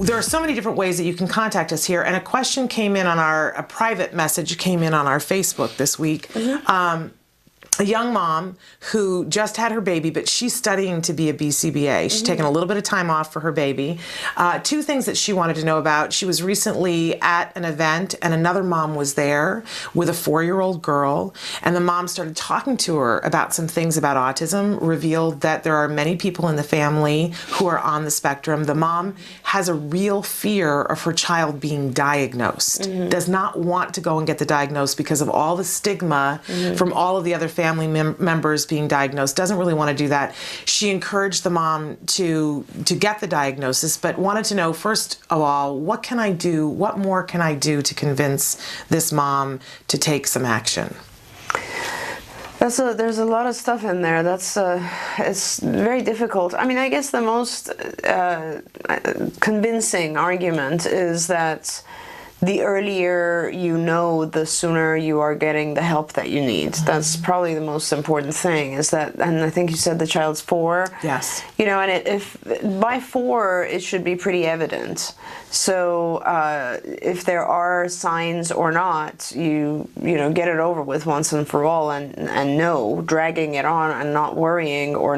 there are so many different ways that you can contact us here. And a question came in on a private message came in on our Facebook this week. A young mom who just had her baby, but she's studying to be a BCBA. She's taken a little bit of time off for her baby. Two things that she wanted to know about. She was recently at an event, and another mom was there with a 4-year-old girl, and the mom started talking to her about some things about autism, revealed that there are many people in the family who are on the spectrum. The mom has a real fear of her child being diagnosed, does not want to go and get the diagnosis because of all the stigma from all of the other family members being diagnosed, doesn't really want to do that. She encouraged the mom to get the diagnosis, but wanted to know, first of all, what can I do? What more can I do to convince this mom to take some action? There's a lot of stuff in there. It's very difficult. I mean, I guess the most convincing argument is that the earlier you know, the sooner you are getting the help that you need. That's probably the most important thing, is that, and I think you said the child's 4. Yes. You know, and if by 4, it should be pretty evident. So if there are signs or not, you know, get it over with once and for all, and no, dragging it on and not worrying, or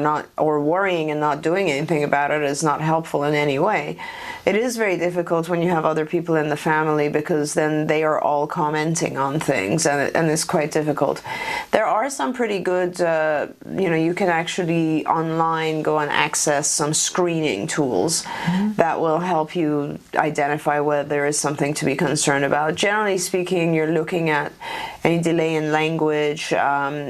worrying and not doing anything about it is not helpful in any way. It is very difficult when you have other people in the family, because then they are all commenting on things, and it's quite difficult. There are some pretty good, you know, you can actually online go and access some screening tools that will help you identify whether there is something to be concerned about. Generally speaking, you're looking at any delay in language,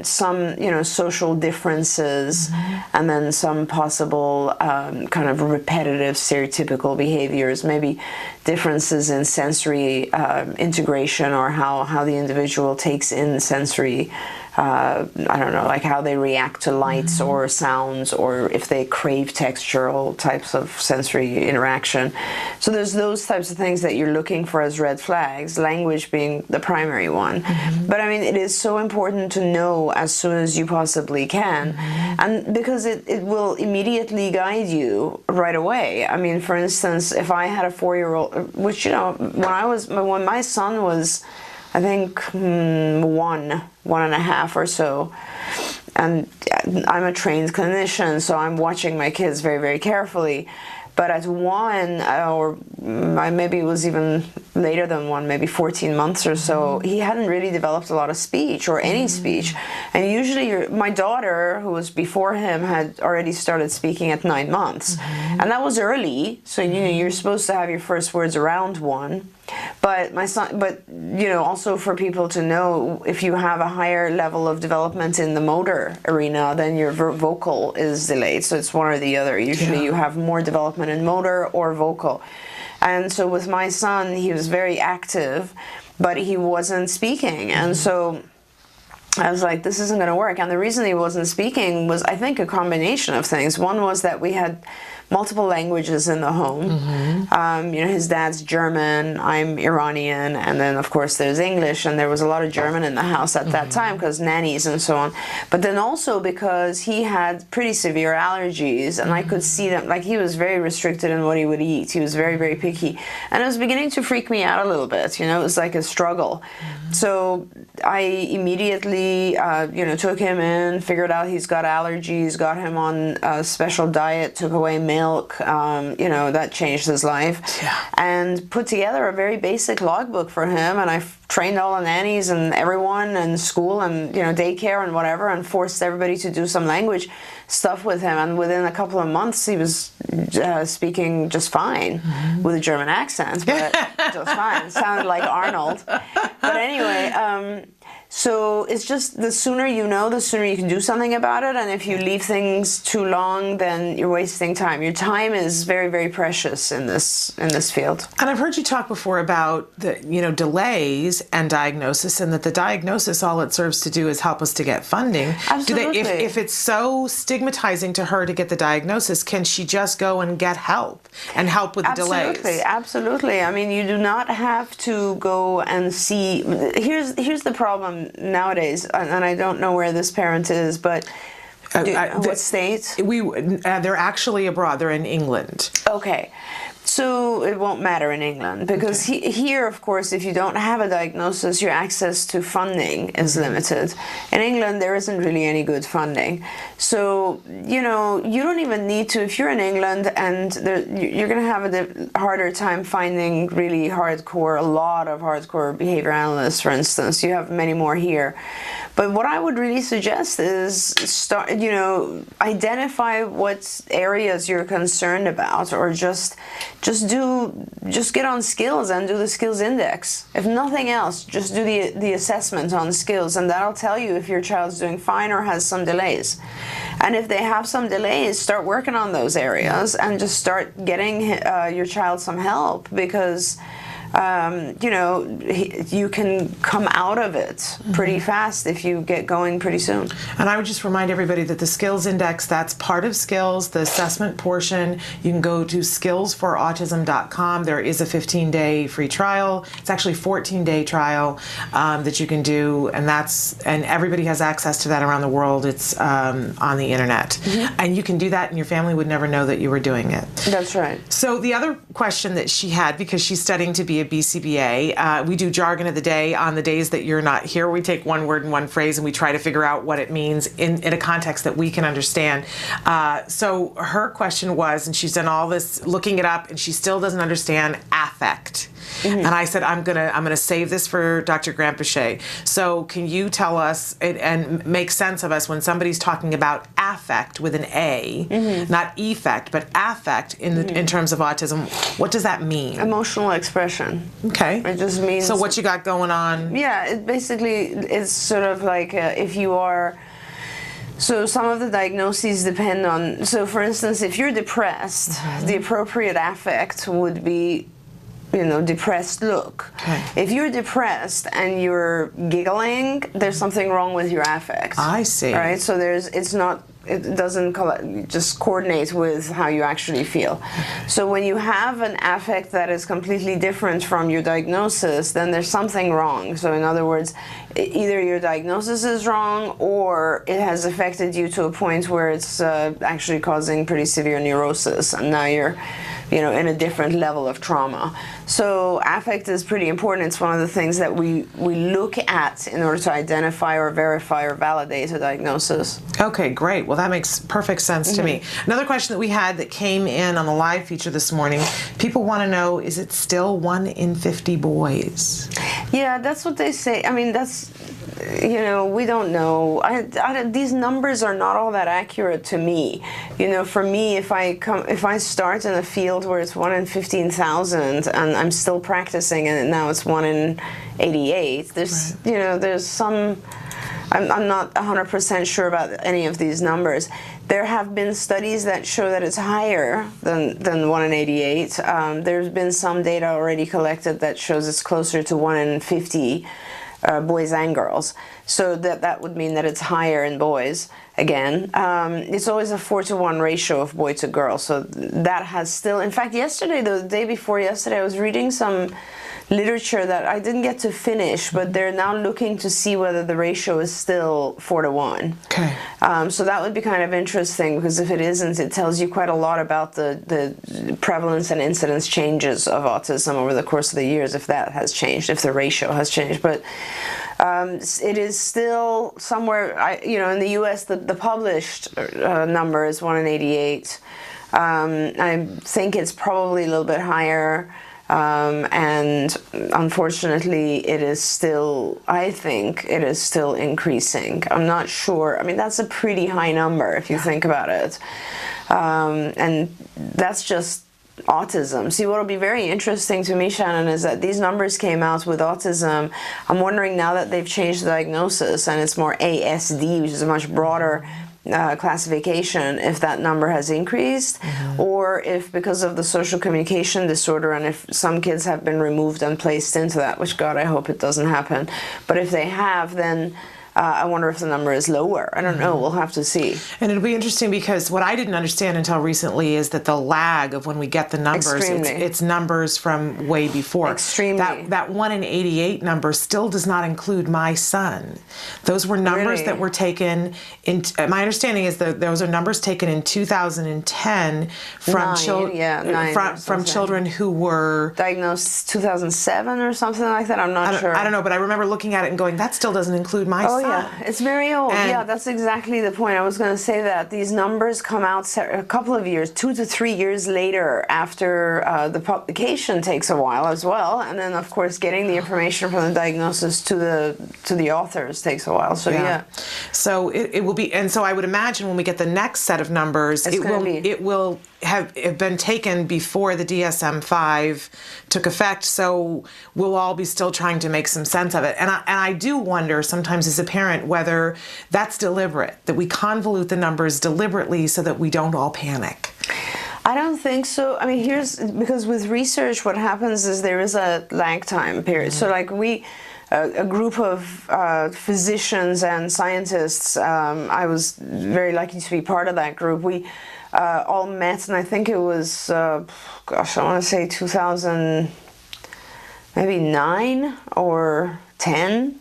some, you know, social differences, and then some possible kind of repetitive stereotypical behaviors, maybe differences in sensory integration, or how the individual takes in sensory, I don't know, like how they react to lights or sounds, or if they crave textural types of sensory interaction. So there's those types of things that you're looking for as red flags, language being the primary one. But I mean, it is so important to know as soon as you possibly can, and because it will immediately guide you right away. I mean, for instance, if I had a 4-year-old, which, you know, when my son was, I think, 1.5 or so, and I'm a trained clinician, so I'm watching my kids very, very carefully. But at 1, or maybe it was even later than 1, maybe 14 months or so, he hadn't really developed a lot of speech, or any speech. And usually my daughter, who was before him, had already started speaking at 9 months. And that was early, so you know, you're supposed to have your first words around 1. But my son, you know, also for people to know, if you have a higher level of development in the motor arena, then your vocal is delayed. So it's one or the other. Usually you have more development in motor or vocal. And so with my son, he was very active, but he wasn't speaking. And so I was like, this isn't going to work. And the reason he wasn't speaking was, I think, a combination of things. One was that we had multiple languages in the home. You know, his dad's German, I'm Iranian, and then of course there's English, and there was a lot of German in the house at that time because nannies and so on. But then also because he had pretty severe allergies, and I could see them, like he was very restricted in what he would eat. He was very, very picky. And it was beginning to freak me out a little bit, you know, it was like a struggle. So I immediately, you know, took him in, figured out he's got allergies, got him on a special diet, took away milk, you know, that changed his life, and put together a very basic logbook for him. And I trained all the nannies and everyone in school and, you know, daycare and whatever, and forced everybody to do some language stuff with him. And within a couple of months, he was speaking just fine with a German accent, but just fine. It sounded like Arnold. But anyway, so it's just, the sooner you know, the sooner you can do something about it. And if you leave things too long, then you're wasting time. Your time is very, very precious in this field. And I've heard you talk before about the, you know, delays and diagnosis, and that the diagnosis, all it serves to do is help us to get funding. Absolutely. If it's so stigmatizing to her to get the diagnosis, can she just go and get help and help with the delays? Absolutely. I mean, you do not have to go and see. Here's the problem nowadays, and I don't know where this parent is, but what state? They're actually abroad. They're in England. Okay. So it won't matter in England because here, of course, if you don't have a diagnosis, your access to funding is limited. In England, there isn't really any good funding. So, you know, you don't even need to, if you're in England and you're going to have a harder time finding really a lot of hardcore behavior analysts, for instance. You have many more here. But what I would really suggest is identify what areas you're concerned about, or just get on skills and do the skills index. If nothing else, just do the assessment on skills, and that'll tell you if your child's doing fine or has some delays. And if they have some delays, start working on those areas and just start getting your child some help, because you can come out of it pretty fast if you get going pretty soon. And I would just remind everybody that the skills index, that's part of skills, the assessment portion. You can go to skillsforautism.com. There is a 15-day free trial. It's actually a 14-day trial that you can do, and everybody has access to that around the world. It's on the internet. And you can do that and your family would never know that you were doing it. That's right. So the other question that she had, because she's studying to be a BCBA, we do jargon of the day on the days that you're not here. We take one word and one phrase and we try to figure out what it means in a context that we can understand. So her question was, and she's done all this looking it up, and she still doesn't understand affect. And I said, I'm gonna save this for Dr. Granpeesheh. So can you tell us and make sense of us when somebody's talking about affect with an A, not effect, but affect in terms of autism? What does that mean? Emotional expression. Okay. It just means. So what you got going on? Yeah, it basically is sort of like if you are. So some of the diagnoses depend on. So for instance, if you're depressed, the appropriate affect would be, depressed look. Okay. If you're depressed and you're giggling, there's something wrong with your affect. I see. Right? So it doesn't just coordinate with how you actually feel. So when you have an affect that is completely different from your diagnosis, then there's something wrong. So in other words, either your diagnosis is wrong or it has affected you to a point where it's actually causing pretty severe neurosis, and now you're in a different level of trauma. So affect is pretty important. It's one of the things that we look at in order to identify or verify or validate a diagnosis. Okay, great. Well, that makes perfect sense to me. Another question that we had that came in on the live feature this morning, people want to know, is it still 1 in 50 boys? Yeah, that's what they say. I mean, that's, we don't know. These numbers are not all that accurate to me. For me, if I start in a field where it's 1 in 15,000 and I'm still practicing and now it's 1 in 88, there's some. I'm not 100% sure about any of these numbers. There have been studies that show that it's higher than 1 in 88. There's been some data already collected that shows it's closer to 1 in 50 boys and girls. So that would mean that it's higher in boys. Again, it's always a 4-to-1 ratio of boy to girl. So that has still, in fact, the day before yesterday, I was reading some literature that I didn't get to finish, but they're now looking to see whether the ratio is still 4-to-1. Okay. So that would be kind of interesting, because if it isn't, it tells you quite a lot about the prevalence and incidence changes of autism over the course of the years, if that has changed, if the ratio has changed. But it is still somewhere, in the U.S., the published number is 1 in 88. I think it's probably a little bit higher. And unfortunately, I think it is still increasing. I'm not sure. I mean, that's a pretty high number if you think about it. And that's just autism. See, what will be very interesting to me, Shannon, is that these numbers came out with autism. I'm wondering now that they've changed the diagnosis and it's more ASD, which is a much broader classification, if that number has increased, or if because of the social communication disorder, and if some kids have been removed and placed into that, which God, I hope it doesn't happen. But if they have, then I wonder if the number is lower. I don't know. We'll have to see. And it'll be interesting because what I didn't understand until recently is that the lag of when we get the numbers, it's numbers from way before. Extremely. That 1 in 88 number still does not include my son. Those were numbers that were taken in, my understanding is that those are numbers taken in 2010 from children who were diagnosed 2007 or something like that. I'm not sure. I don't know, but I remember looking at it and going, that still doesn't include my son. Oh yeah, it's very old. Yeah, that's exactly the point. I was going to say that these numbers come out a couple of years, 2 to 3 years later after the publication takes a while as well, and then of course getting the information from the diagnosis to the authors takes a while. So yeah. So it will be, and so I would imagine when we get the next set of numbers, it will have been taken before the DSM-5 took effect, so we'll all be still trying to make some sense of it. And I do wonder sometimes as a parent whether that's deliberate, that we convolute the numbers deliberately so that we don't all panic. I don't think so. I mean, because with research what happens is there is a lag time period. So like a group of physicians and scientists, I was very lucky to be part of that group. We all met, and I think it was, I want to say 2009 or 10.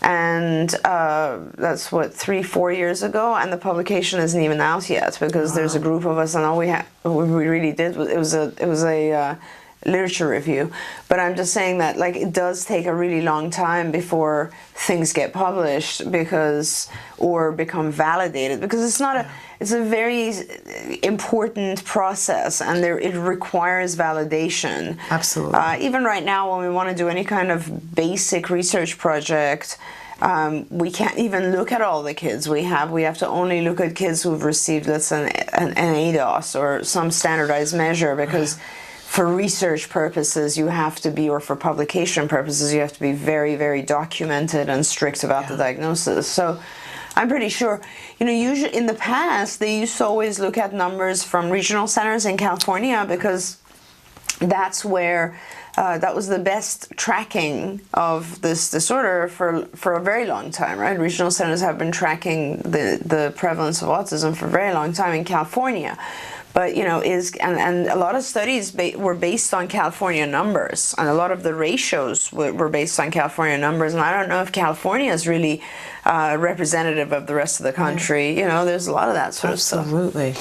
And that's 3-4 years ago, and the publication isn't even out yet because there's a group of us, and all we really did was it was a literature review. But I'm just saying that like it does take a really long time before things get published or become validated, because it's a very important process, and it requires validation. Absolutely. Even right now, when we want to do any kind of basic research project, we can't even look at all the kids we have. We have to only look at kids who've received, let's say, an ADOS or some standardized measure, because for research purposes you have to be, or for publication purposes, you have to be very, very documented and strict about the diagnosis. So I'm pretty sure, usually in the past they used to always look at numbers from regional centers in California, because that's where that was the best tracking of this disorder for a very long time, right? Regional centers have been tracking the prevalence of autism for a very long time in California. But and a lot of studies were based on California numbers, and a lot of the ratios were based on California numbers. And I don't know if California is really representative of the rest of the country. There's a lot of that sort of stuff. Absolutely.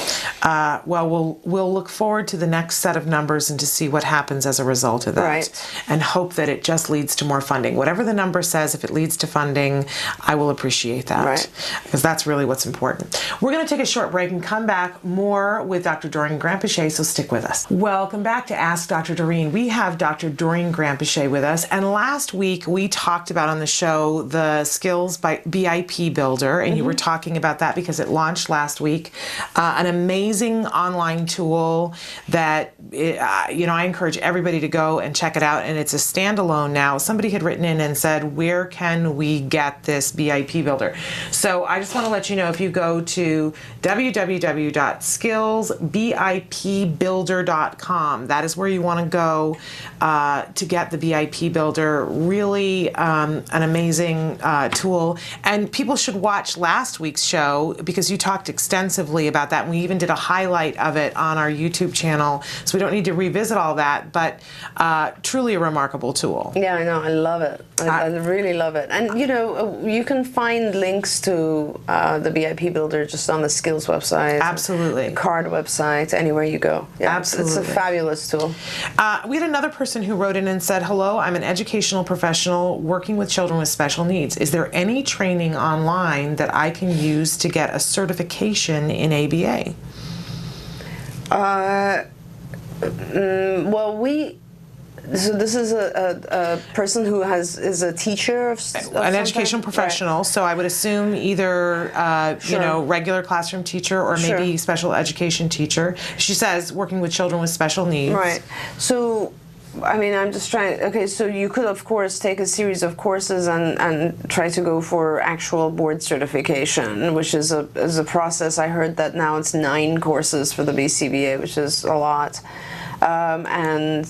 Well, we'll look forward to the next set of numbers and to see what happens as a result of that, and hope that it just leads to more funding. Whatever the number says, if it leads to funding, I will appreciate that, because that's really what's important. We're going to take a short break and come back more with Dr. Doreen Granpeesheh, so stick with us. Welcome back to Ask Dr. Doreen. We have Dr. Doreen Granpeesheh with us, and last week we talked about on the show the Skills by BIP Builder, and you were talking about that because it launched last week. An amazing online tool that I encourage everybody to go and check it out, and it's a standalone now. Somebody had written in and said, where can we get this BIP Builder? So I just want to let you know, if you go to www.skillsbipbuilder.com, that is where you want to go to get the BIP Builder. Really an amazing tool. And people should watch last week's show, because you talked extensively about that. And we even did a highlight of it on our YouTube channel. So we don't need to revisit all that, but truly a remarkable tool. Yeah, I know. I love it. I really love it. And, you can find links to the BIP Builder just on the Skills website. Absolutely. The CARD website, anywhere you go. Yeah, absolutely. It's a fabulous tool. We had another person who wrote in and said, hello, I'm an educational professional working with children with special needs. Is there any training online that I can use to get a certification in ABA? So this is a person who is a teacher of an educational professional. So I would assume either regular classroom teacher or maybe special education teacher. She says working with children with special needs. Right. So I'm just trying. Okay, so you could of course take a series of courses and try to go for actual board certification, which is a process. I heard that now it's 9 courses for the BCBA, which is a lot. And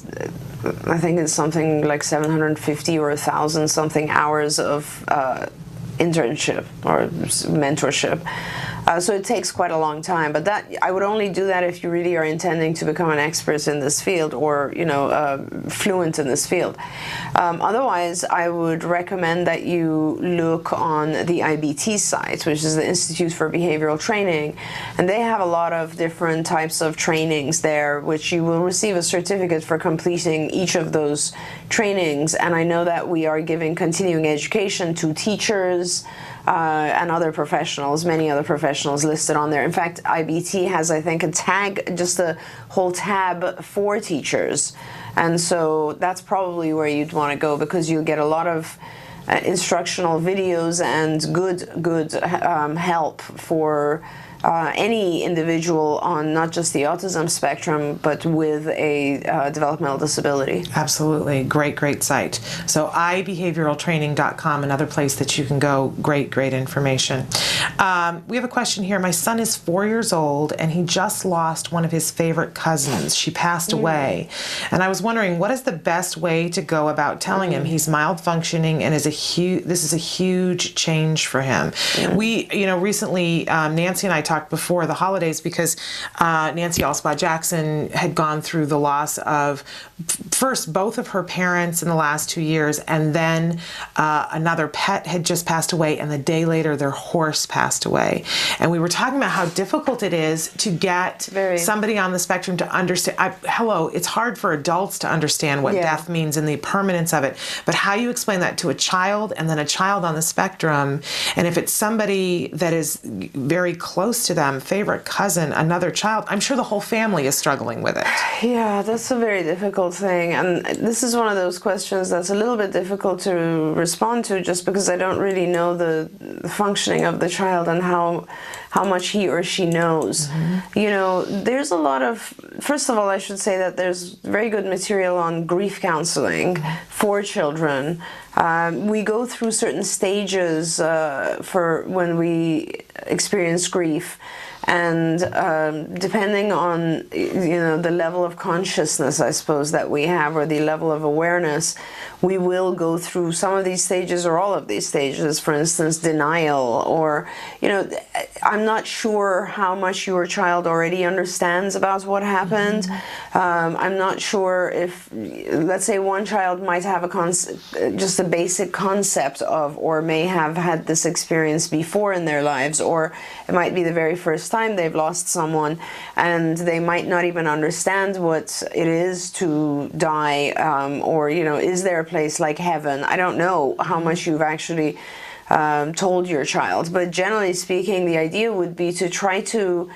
I think it's something like 750 or 1,000 something hours of internship or mentorship. So it takes quite a long time, but that I would only do that if you really are intending to become an expert in this field, or fluent in this field. Otherwise, I would recommend that you look on the IBT site, which is the Institute for Behavioral Training, and they have a lot of different types of trainings there, which you will receive a certificate for completing each of those trainings. And I know that we are giving continuing education to teachers and other professionals, many other professionals listed on there. In fact, IBT has, I think, a tag, just a whole tab for teachers. And so that's probably where you'd want to go, because you'll get a lot of instructional videos and good help for any individual on not just the autism spectrum, but with a developmental disability. Absolutely. Great site. So ibehavioraltraining.com, another place that you can go. Great information. We have a question here. My son is 4 years old, and he just lost one of his favorite cousins. She passed away. And I was wondering, what is the best way to go about telling him? He's mild functioning, and this is a huge change for him. We, recently, Nancy and I talked before the holidays, because Nancy Alspaugh-Jackson had gone through the loss of first both of her parents in the last 2 years, and then another pet had just passed away, and the day later their horse passed away. And we were talking about how difficult it is to get somebody on the spectrum to understand. It's hard for adults to understand what death means and the permanence of it, but how you explain that to a child, and then a child on the spectrum, and if it's somebody that is very close to them, favorite cousin, another child, I'm sure the whole family is struggling with it. Yeah, that's a very difficult thing, and this is one of those questions that's a little bit difficult to respond to, just because I don't really know the functioning of the child and how much he or she knows. There's a lot of, first of all, I should say that there's very good material on grief counseling for children. We go through certain stages for when we experience grief, and depending on the level of consciousness, I suppose, that we have, or the level of awareness, we will go through some of these stages or all of these stages. For instance, denial, or I'm not sure how much your child already understands about what happened. I'm not sure if, let's say, one child might have just a basic concept of, or may have had this experience before in their lives, or it might be the very first time they've lost someone, and they might not even understand what it is to die, or is there a place like heaven? I don't know how much you've actually told your child, but generally speaking, the idea would be to try to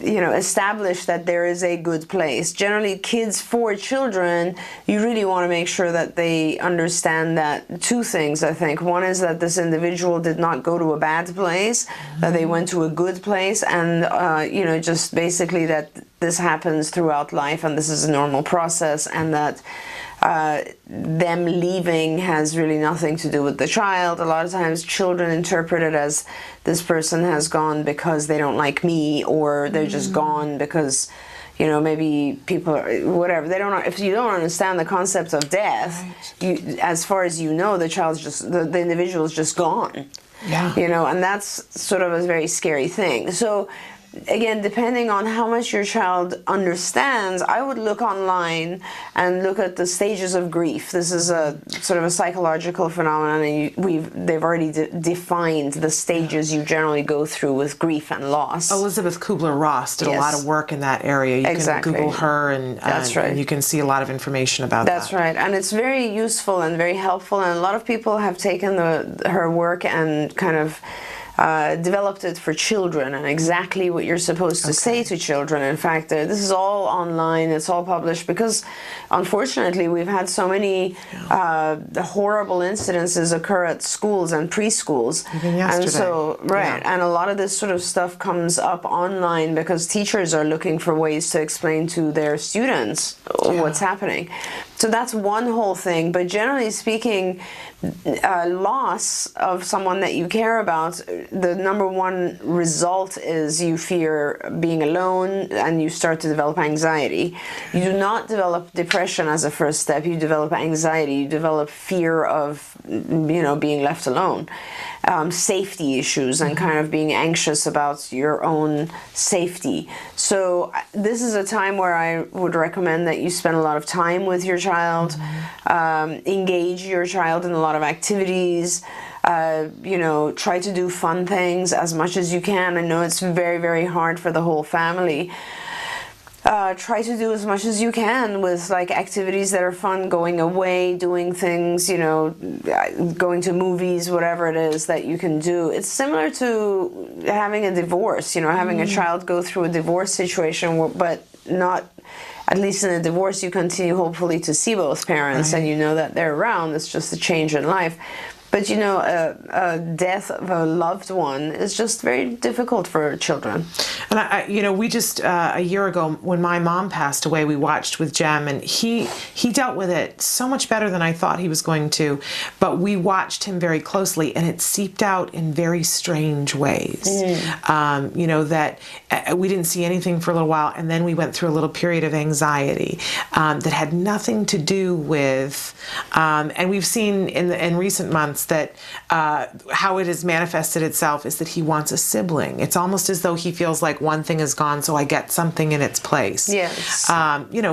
establish that there is a good place. Generally, for children, you really want to make sure that they understand that two things, I think. One is that this individual did not go to a bad place, that they went to a good place, and, just basically that this happens throughout life, and this is a normal process, and that them leaving has really nothing to do with the child. A lot of times children interpret it as, this person has gone because they don't like me, or they're just gone because maybe people are, whatever. They don't. If you don't understand the concept of death, as far as the individual is just gone. Yeah. And that's sort of a very scary thing. So again, depending on how much your child understands, I would look online and look at the stages of grief. This is a sort of a psychological phenomenon, and they've already defined the stages you generally go through with grief and loss. Elizabeth Kubler-Ross did a lot of work in that area. You can Google her, and you can see a lot of information about that. That's right, and it's very useful and very helpful, and a lot of people have taken her work and kind of developed it for children, and exactly what you're supposed to say to children. In fact, this is all online, it's all published, because unfortunately we've had so many horrible incidences occur at schools and preschools. Even yesterday. And so, and a lot of this sort of stuff comes up online because teachers are looking for ways to explain to their students what's happening. So that's one whole thing. But generally speaking, loss of someone that you care about, the number one result is you fear being alone and you start to develop anxiety. You do not develop depression as a first step. You develop anxiety. You develop fear of, being left alone. Safety issues and kind of being anxious about your own safety. So this is a time where I would recommend that you spend a lot of time with your child, engage your child in a lot of activities, try to do fun things as much as you can. I know it's very, very hard for the whole family. Try to do as much as you can with like activities that are fun, going away, doing things, going to movies, whatever it is that you can do. It's similar to having a divorce, having a child go through a divorce situation, but not, at least in a divorce, you continue hopefully to see both parents, right, and you know that they're around. It's just a change in life. But a death of a loved one is just very difficult for children. And we just a year ago when my mom passed away, we watched with Jem, and he dealt with it so much better than I thought he was going to. But we watched him very closely, and it seeped out in very strange ways. That we didn't see anything for a little while, and then we went through a little period of anxiety that had nothing to do with. And we've seen in recent months that how it has manifested itself is that he wants a sibling. It's almost as though he feels like one thing is gone, so I get something in its place. Yes.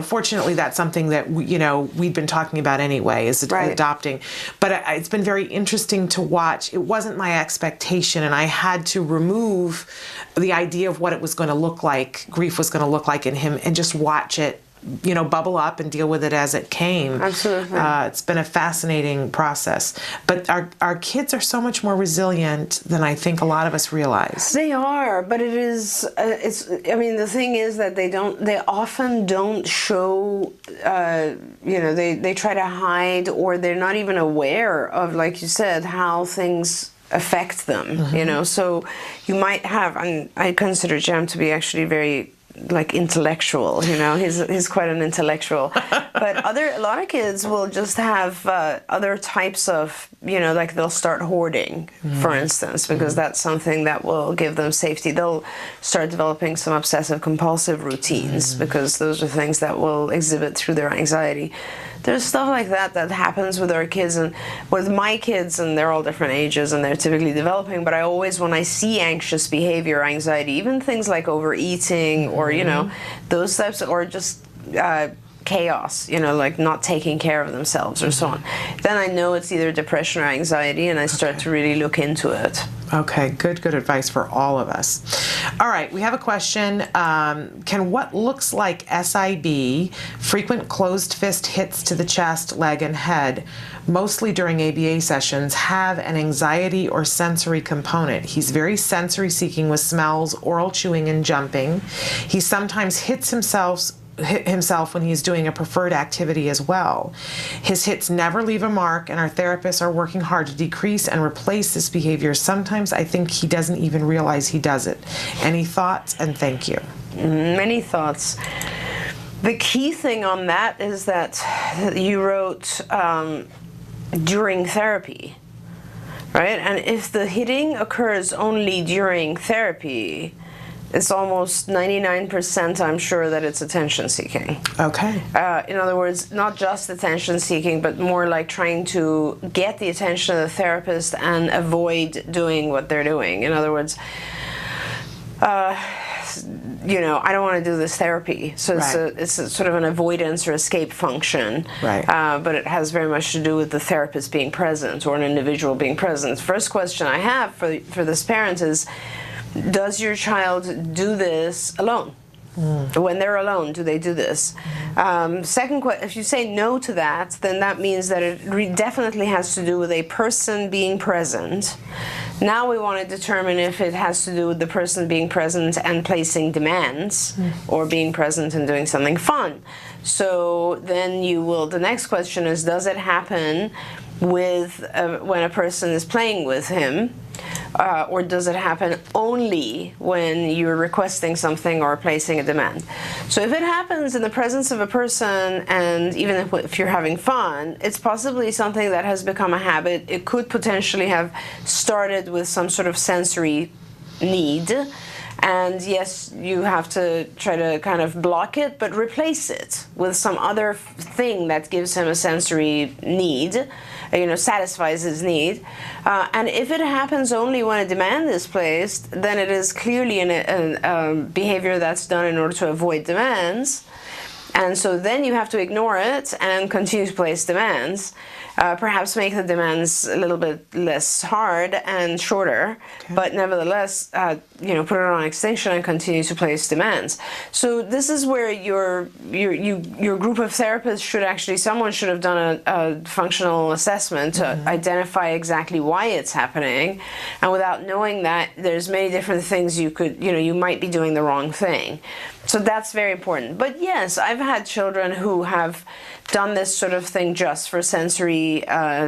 Fortunately, that's something that we'd been talking about anyway, is adopting. But it's been very interesting to watch. It wasn't my expectation, and I had to remove the idea of what it was going to look like, grief was going to look like in him, and just watch it bubble up and deal with it as it came. Absolutely. It's been a fascinating process. But our kids are so much more resilient than I think a lot of us realize. They are, but it is, the thing is that they often don't show, they try to hide, or they're not even aware of, like you said, how things affect them, So you might have, and I consider Jem to be actually very intellectual, he's quite an intellectual, but a lot of kids will just have other types of, they'll start hoarding, for instance, because that's something that will give them safety. They'll start developing some obsessive compulsive routines, because those are things that will exhibit through their anxiety. There's stuff like that happens with our kids and with my kids, and they're all different ages and they're typically developing, but when I see anxious behavior, anxiety, even things like overeating or, those types, or just chaos, like not taking care of themselves or so on, then I know it's either depression or anxiety, and I start to really look into it. Okay, good advice for all of us. All right, we have a question. Can what looks like SIB, frequent closed fist hits to the chest, leg, and head, mostly during ABA sessions, have an anxiety or sensory component? He's very sensory seeking with smells, oral chewing, and jumping. He sometimes hits himself when he's doing a preferred activity as well. His hits never leave a mark, and our therapists are working hard to decrease and replace this behavior. Sometimes I think he doesn't even realize he does it. Any thoughts? And thank you. Many thoughts. The key thing on that is that you wrote during therapy, right? And if the hitting occurs only during therapy, it's almost 99%, I'm sure, that it's attention seeking. Okay. In other words, not just attention seeking, but more like trying to get the attention of the therapist and avoid doing what they're doing. In other words, I don't want to do this therapy. So it's a sort of an avoidance or escape function. Right. But it has very much to do with the therapist being present or an individual being present. First question I have for this parent is, does your child do this alone? When they're alone, do they do this? Second question, if you say no to that, then that means that it definitely has to do with a person being present. Now we want to determine if it has to do with the person being present and placing demands, or being present and doing something fun. So then the next question is, does it happen with when a person is playing with him, or does it happen only when you're requesting something or placing a demand? So if it happens in the presence of a person, and even if you're having fun, it's possibly something that has become a habit. It could potentially have started with some sort of sensory need, and yes, you have to try to kind of block it, but replace it with some other thing that gives him a sensory need, satisfies his need. And if it happens only when a demand is placed, then it is clearly a behavior that's done in order to avoid demands. And so then you have to ignore it and continue to place demands. Perhaps make the demands a little bit less hard and shorter, but nevertheless, put it on extinction and continue to place demands. So this is where your group of therapists someone should have done a functional assessment to identify exactly why it's happening, and without knowing that, there's many different things you might be doing the wrong thing. So that's very important. But yes, I've had children who have done this sort of thing just for sensory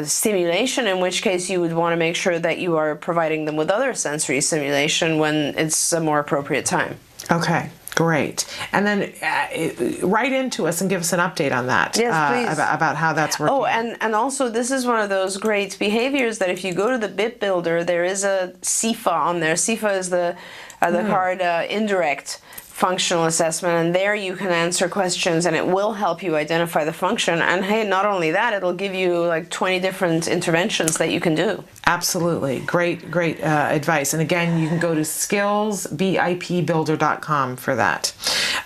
stimulation, in which case you would want to make sure that you are providing them with other sensory stimulation when it's a more appropriate time. Okay, great. And then write into us and give us an update on that. Yes, please. About how that's working. Oh, and also this is one of those great behaviors that if you go to the BIP Builder, there is a CIFA on there. CIFA is the card indirect functional assessment, and there you can answer questions and it will help you identify the function. And hey, not only that, it'll give you like 20 different interventions that you can do. Absolutely. Great advice. And again, you can go to skillsbipbuilder.com for that.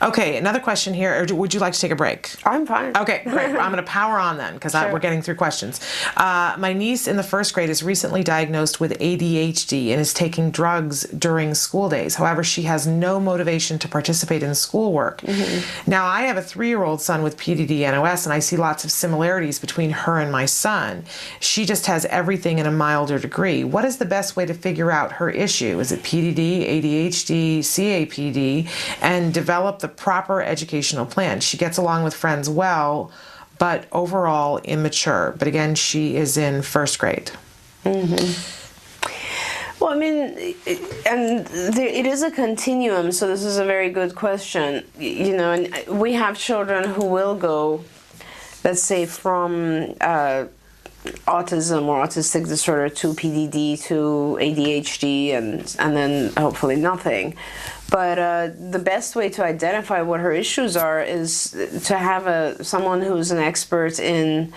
Okay, another question here. Or would you like to take a break? I'm fine. Okay, great. I'm going to power on then, because we're getting through questions. My niece in the first grade is recently diagnosed with ADHD and is taking drugs during school days. However, she has no motivation to participate in schoolwork. Now, I have a 3-year-old son with PDD-NOS, and I see lots of similarities between her and my son. She just has everything in a milder degree. What is the best way to figure out her issue? Is it PDD, ADHD, CAPD, and develop the proper educational plan? She gets along with friends well, but overall immature. But again, she is in first grade. Well, I mean, it is a continuum, so this is a very good question. And we have children who will go, let's say, from autism or autistic disorder to PDD to ADHD and then hopefully nothing. But the best way to identify what her issues are is to have someone who's an expert in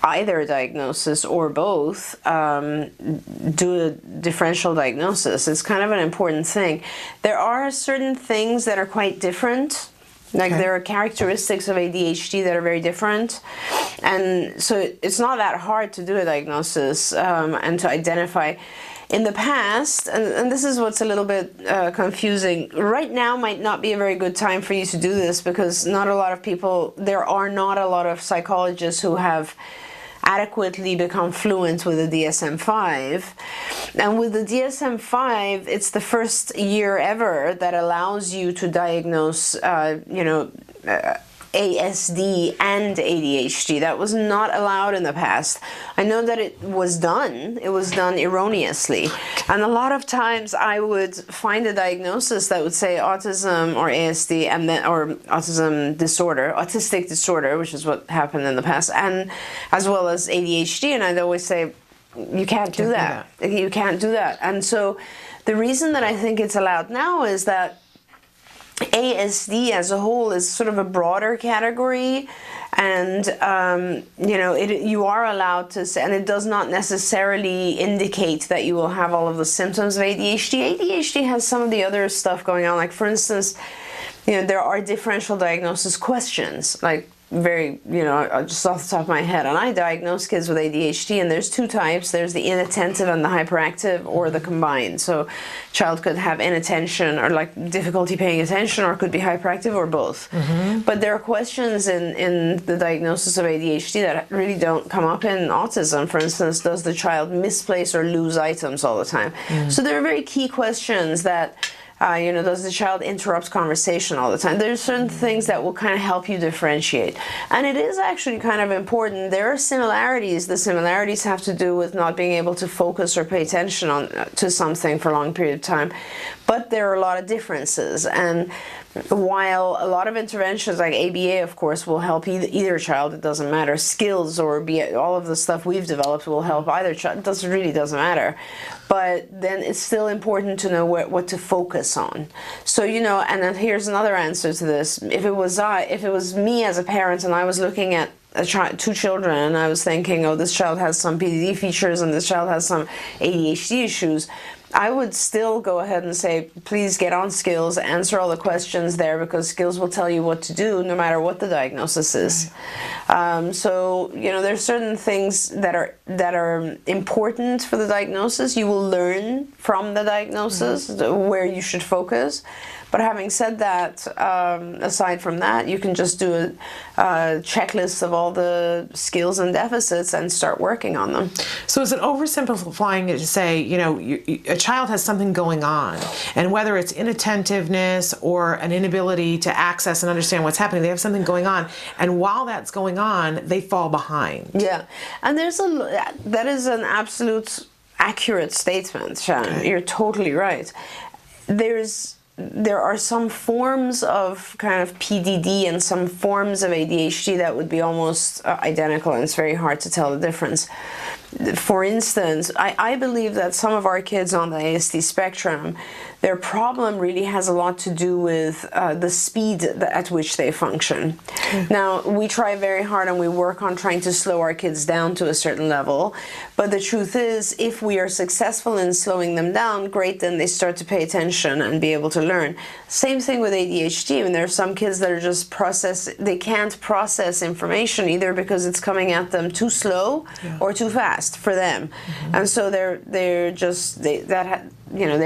either diagnosis or both, do a differential diagnosis. It's kind of an important thing. There are certain things that are quite different. Like there are characteristics of ADHD that are very different. And so it's not that hard to do a diagnosis and to identify. In the past, and this is what's a little bit confusing, right now might not be a very good time for you to do this because there are not a lot of psychologists who have adequately become fluent with the DSM-5. And with the DSM-5, it's the first year ever that allows you to diagnose, ASD and ADHD. That was not allowed in the past. I know that it was done erroneously. And a lot of times I would find a diagnosis that would say autism or ASD or autism disorder, autistic disorder, which is what happened in the past, and as well as ADHD, and I'd always say, you can't do that. You can't do that. And so the reason that I think it's allowed now is that ASD as a whole is sort of a broader category, and you are allowed to say, and it does not necessarily indicate that you will have all of the symptoms of ADHD. ADHD has some of the other stuff going on, like for instance, there are differential diagnosis questions, like just off the top of my head, and I diagnose kids with ADHD, and there's 2 types. There's the inattentive and the hyperactive, or the combined. So child could have inattention or like difficulty paying attention, or could be hyperactive, or both. But there are questions in the diagnosis of ADHD that really don't come up in autism. For instance, does the child misplace or lose items all the time? So there are very key questions that Does the child interrupt conversation all the time? There's certain things that will kind of help you differentiate. And it is actually kind of important. There are similarities. The similarities have to do with not being able to focus or pay attention to something for a long period of time. But there are a lot of differences. And while a lot of interventions like ABA, of course, will help either child, it doesn't matter. Skills or all of the stuff we've developed will help either child. It really doesn't matter. But then it's still important to know what to focus on. So, and then here's another answer to this. If it was me as a parent and I was looking at two children and I was thinking, oh, this child has some PDD features and this child has some ADHD issues, I would still go ahead and say, please get on Skills, answer all the questions there, because Skills will tell you what to do no matter what the diagnosis is. So, there's certain things that are important for the diagnosis. You will learn from the diagnosis where you should focus. But having said that, aside from that, you can just do a checklist of all the skills and deficits and start working on them. So is it oversimplifying it to say, a child has something going on, and whether it's inattentiveness or an inability to access and understand what's happening, they have something going on, and while that's going on, they fall behind. Yeah, and that is an absolute accurate statement, Shannon. Okay. You're totally right. There are some forms of kind of PDD and some forms of ADHD that would be almost identical, and it's very hard to tell the difference. For instance, I believe that some of our kids on the ASD spectrum, their problem really has a lot to do with the speed at which they function. Okay. Now, we try very hard and we work on trying to slow our kids down to a certain level, but the truth is, if we are successful in slowing them down, great, then they start to pay attention and be able to learn. Same thing with ADHD. I mean, there are some kids that are just they can't process information either because it's coming at them too slow or too fast for them. Mm-hmm. And so they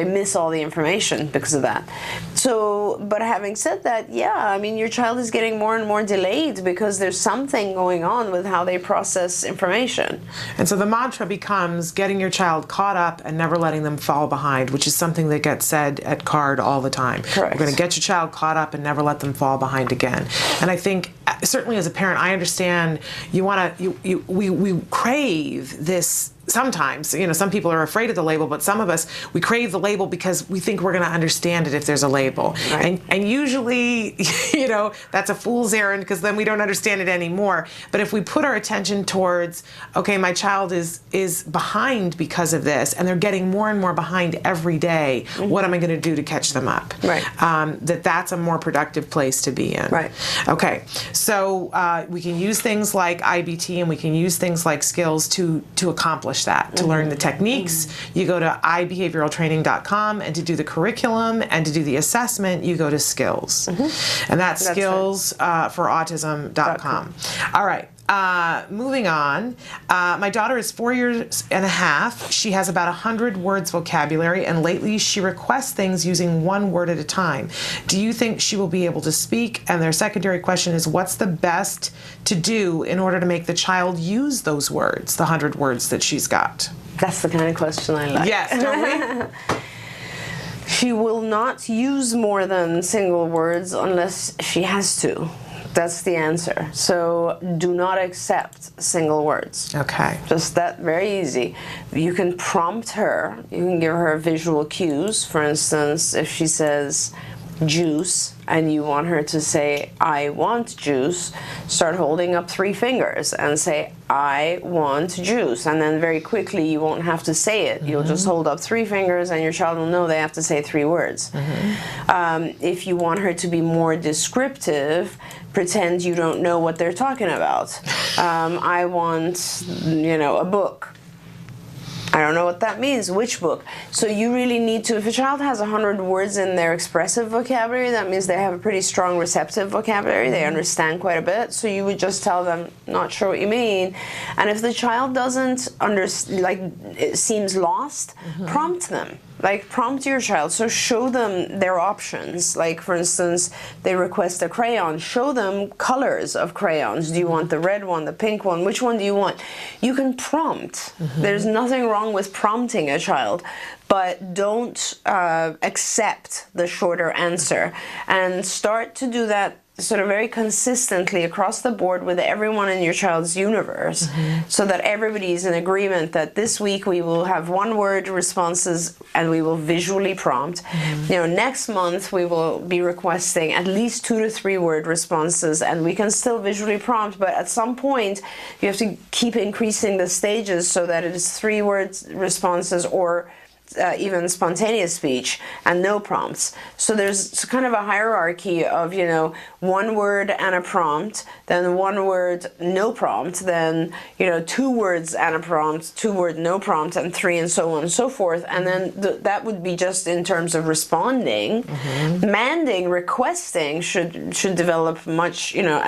miss all the information because of that. So, but having said that, your child is getting more and more delayed because there's something going on with how they process information. And so the mantra becomes getting your child caught up and never letting them fall behind, which is something that gets said at CARD all the time. Correct. We're going to get your child caught up and never let them fall behind again. And I think, certainly as a parent, I understand we crave this. Sometimes, some people are afraid of the label, but some of us, we crave the label because we think we're going to understand it if there's a label. Right. And usually, that's a fool's errand, because then we don't understand it anymore. But if we put our attention towards, okay, my child is behind because of this, and they're getting more and more behind every day, what am I going to do to catch them up? Right. That's a more productive place to be in. Right. Okay. So we can use things like IBT and we can use things like Skills to accomplish that, to learn the techniques. You go to ibehavioraltraining.com, and to do the curriculum and to do the assessment, you go to Skills. And that's skills for autism.com. All right. Moving on. My daughter is 4 years and a half. She has about 100 words vocabulary, and lately she requests things using one word at a time. Do you think she will be able to speak? And their secondary question is, what's the best to do in order to make the child use those words, the 100 words that she's got? That's the kind of question I like. Yes, don't we? She will not use more than single words unless she has to. That's the answer. So do not accept single words. Okay. Just that, very easy. You can prompt her. You can give her visual cues. For instance, if she says juice and you want her to say, I want juice, start holding up 3 fingers and say, I want juice. And then very quickly, you won't have to say it. You'll just hold up 3 fingers and your child will know they have to say 3 words. If you want her to be more descriptive, pretend you don't know what they're talking about. I want, a book. I don't know what that means. Which book? So you really need to, if a child has 100 words in their expressive vocabulary, that means they have a pretty strong receptive vocabulary. They understand quite a bit. So you would just tell them, not sure what you mean. And if the child doesn't understand, it seems lost, prompt them. Prompt your child. So show them their options. For instance, they request a crayon. Show them colors of crayons. Do you want the red one, the pink one? Which one do you want? You can prompt. There's nothing wrong with prompting a child. but don't accept the shorter answer, and start to do that sort of very consistently across the board with everyone in your child's universe, so that everybody is in agreement that this week we will have one-word responses and we will visually prompt. You know, next month we will be requesting at least 2 to 3 word responses, and we can still visually prompt, but at some point you have to keep increasing the stages so that it is 3 words responses, or even spontaneous speech and no prompts. So there's kind of a hierarchy of, you know, 1 word and a prompt, then 1 word, no prompt, then, you know, 2 words and a prompt, 2 word, no prompt, and 3, and so on and so forth. And then that would be just in terms of responding. Manding, requesting should develop much, you know,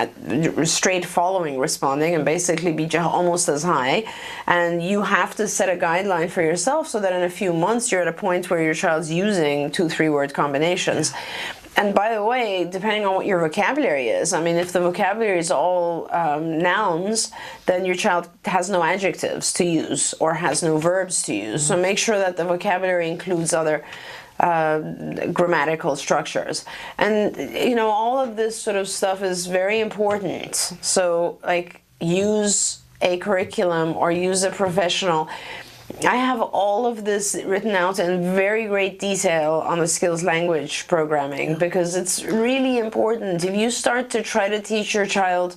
straight following responding, and basically be almost as high. And you have to set a guideline for yourself so that in a few months you're at a point where your child's using 2-3 word combinations. And by the way, depending on what your vocabulary is, I mean, if the vocabulary is all nouns, then your child has no adjectives to use or has no verbs to use. So make sure that the vocabulary includes other grammatical structures. And, you know, all of this sort of stuff is very important. So, like, use a curriculum or use a professional. I have all of this written out in very great detail on the skills language programming, because it's really important. If you start to try to teach your child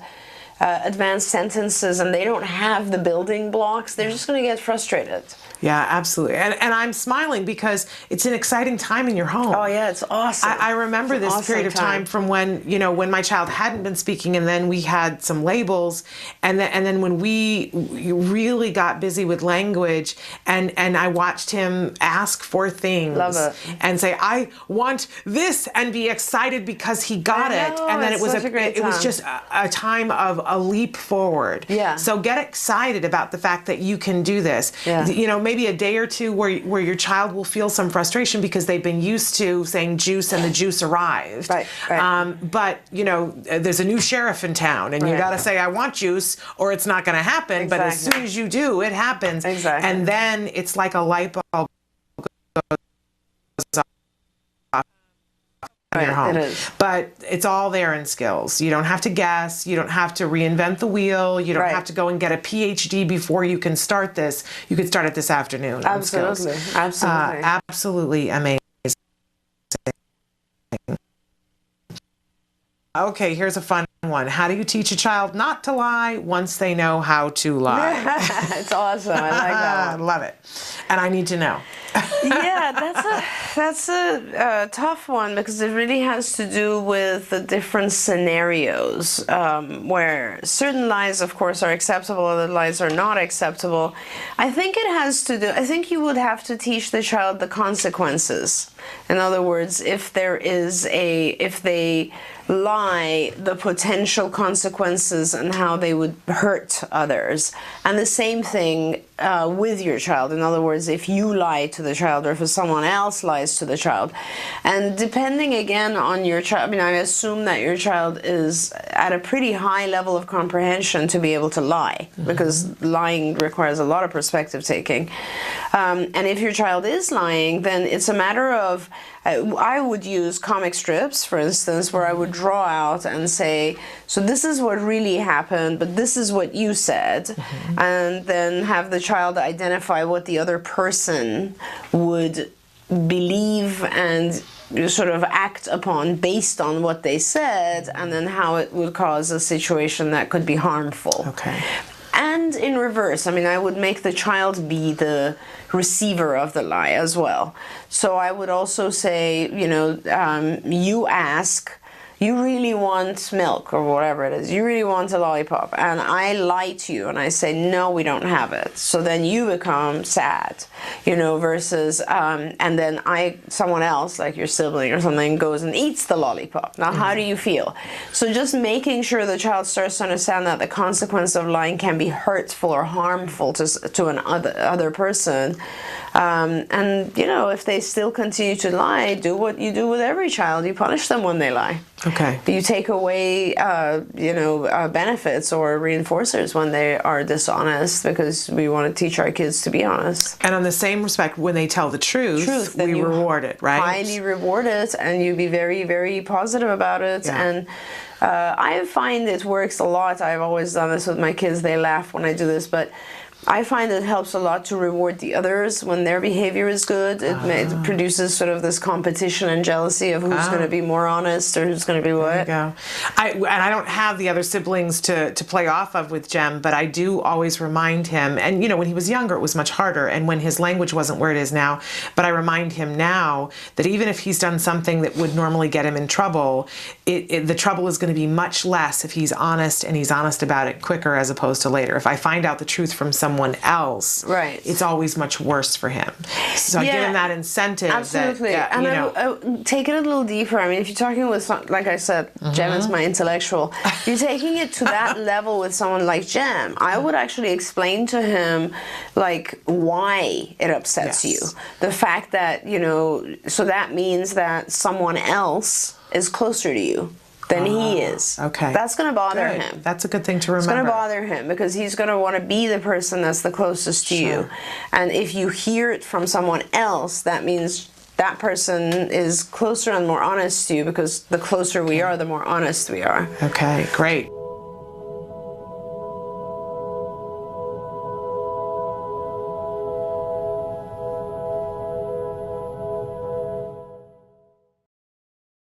advanced sentences and they don't have the building blocks, they're just going to get frustrated. Yeah, absolutely. And I'm smiling because it's an exciting time in your home. Oh yeah, it's awesome. I remember this awesome period of time from when, you know, when my child hadn't been speaking, and then we had some labels, and then when we really got busy with language, and I watched him ask for things. Love it. And say, I want this, and be excited because he got it. And then it was just a time of a leap forward. Yeah. So get excited about the fact that you can do this. Yeah. You know, maybe a day or two where your child will feel some frustration because they've been used to saying juice and the juice arrived. Right. But, you know, there's a new sheriff in town, and you got to say, I want juice, or it's not going to happen. But as soon as you do, it happens. Exactly. And then it's like a light bulb goes off in your home. It is. But it's all there in skills. You don't have to guess. You don't have to reinvent the wheel. You don't have to go and get a PhD before you can start this. You could start it this afternoon. Absolutely. Absolutely. Absolutely amazing. Okay, here's a fun one. How do you teach a child not to lie once they know how to lie? It's awesome. I like that one. Love it. And I need to know. Yeah, that's a tough one, because it really has to do with the different scenarios where certain lies, of course, are acceptable, other lies are not acceptable. I think you would have to teach the child the consequences. In other words, if they lie, the potential consequences and how they would hurt others. And the same thing with your child. In other words, if you lie to the child, or if someone else lies to the child. And depending again on your child, I mean, I assume that your child is at a pretty high level of comprehension to be able to lie, because lying requires a lot of perspective taking. And if your child is lying, then it's a matter of, I would use comic strips, for instance, where I would draw out and say, so this is what really happened, but this is what you said. And then have the child identify what the other person would believe and sort of act upon based on what they said, and then how it would cause a situation that could be harmful. Okay. And in reverse, I mean, I would make the child be the receiver of the lie as well. So I would also say, you know, you ask, you really want milk, or whatever it is, you really want a lollipop, and I lie to you and I say, no, we don't have it. So then you become sad, you know, versus, and then someone else, like your sibling or something, goes and eats the lollipop. Now, how do you feel? So just making sure the child starts to understand that the consequence of lying can be hurtful or harmful to an other person. And, you know, if they still continue to lie, do what you do with every child. You punish them when they lie. Okay. But you take away, benefits or reinforcers when they are dishonest, because we want to teach our kids to be honest. And on the same respect, when they tell the truth, we reward it, right? Highly reward it, and you be very, very positive about it. Yeah. And I find it works a lot. I've always done this with my kids. They laugh when I do this, but I find it helps a lot to reward the others when their behavior is good. It produces sort of this competition and jealousy of who's going to be more honest or who's going to be what. There you go. And I don't have the other siblings to play off of with Jem, but I do always remind him. And, when he was younger, it was much harder. And when his language wasn't where it is now, but I remind him now that even if he's done something that would normally get him in trouble, the trouble is going to be much less if he's honest, and he's honest about it quicker as opposed to later. If I find out the truth from someone else, right, it's always much worse for him. So I give him that incentive. Absolutely. That, and I take it a little deeper. I mean, if you're talking with, like I said, Jem is my intellectual. If you're taking it to that level with someone like Jem, I would actually explain to him, like, why it upsets you. The fact that, so that means that someone else is closer to you than he is. Okay. That's going to bother him. That's a good thing to remember. It's going to bother him because he's going to want to be the person that's the closest to you. And if you hear it from someone else, that means that person is closer and more honest to you, because the closer we are, the more honest we are. Okay, great.